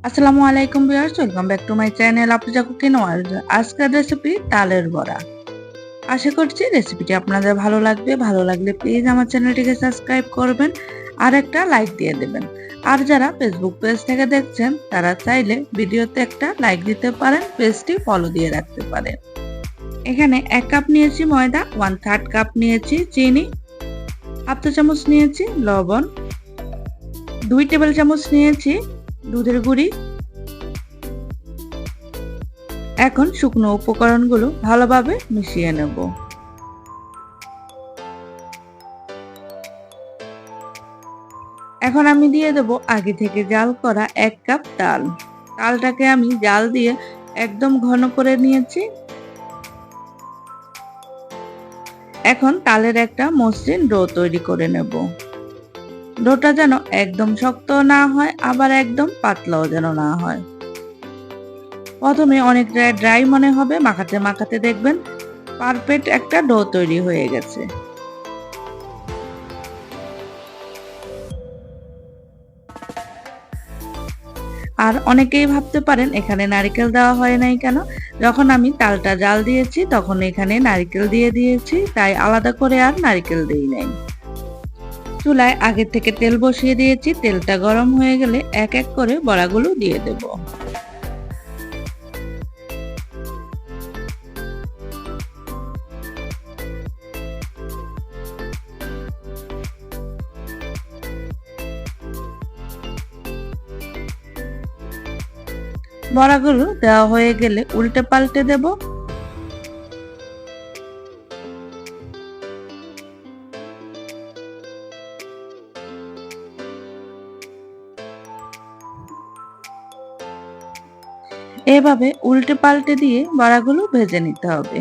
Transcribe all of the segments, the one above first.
আসসালামু আলাইকুম viewers, welcome back to my channel Afroza cooking world. আজকের রেসিপি তালের বড়া। আশা করছি রেসিপিটি আপনাদের ভালো লাগবে। ভালো লাগলে প্লিজ আমার চ্যানেলটিকে সাবস্ক্রাইব করবেন আর একটা লাইক দিয়ে দেবেন। আর যারা ফেসবুক পেজ থেকে দেখছেন তারা চাইলে ভিডিওতে একটা লাইক দিতে পারেন, পেজটি ফলো দিয়ে রাখতে পারেন। এখানে 1 কাপ নিয়েছি ময়দা, 1/3 কাপ নিয়েছি চিনি, হাফ চা চামচ নিয়েছি লবণ, 2 টেবিল চামচ নিয়েছি দুধের গুঁড়ি। এখন শুকনো উপকরণগুলো ভালোভাবে মিশিয়ে নেব। এখন আমি দিয়ে দেব আগে থেকে জাল করা 1 কাপ তাল। তালটাকে আমি জাল দিয়ে একদম ঘন করে নিয়েছি। এখন তালের একটা মসৃণ ডো তৈরি করে নেব। ডোটা যেন একদম শক্ত না হয়, আবার একদম পাতলাও যেন না হয়। প্রথমে অনেকটা ড্রাই মনে হবে, মাখাতে মাখাতে দেখবেন পারফেক্ট একটা ডো তৈরি হয়ে গেছে। আর অনেকেই ভাবতে পারেন এখানে নারকেল দেওয়া হয় নাই কেন। যখন আমি তালটা জাল দিয়েছি তখন এখানে নারকেল দিয়ে দিয়েছি, তাই আলাদা করে আর নারকেল দেই নাই। চুলায় আগে থেকে তেল বসিয়ে দিয়েছি। তেলটা গরম হয়ে গেলে এক এক করে বড়াগুলো দিয়ে দেব। বড়াগুলো দেওয়া হয়ে গেলে উল্টে পাল্টে দেব। এভাবে উল্টে পাল্টে দিয়ে বড়াগুলো ভেজে নিতে হবে।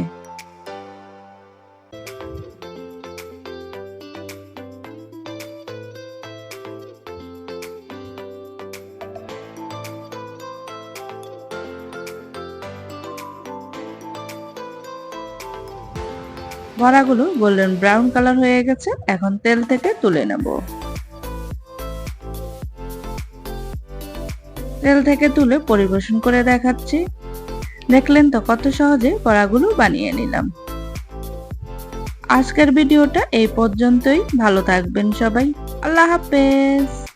বড়াগুলো গোল্ডেন ব্রাউন কালার হয়ে গেছে, এখন তেল থেকে তুলে নেব। তেল থেকে তুলে পরিবেশন করে দেখাচ্ছি। দেখলেন তো কত সহজে বড়াগুলো বানিয়ে নিলাম। আজকের ভিডিওটা এই পর্যন্তই। ভালো থাকবেন সবাই। আল্লাহ হাফেজ।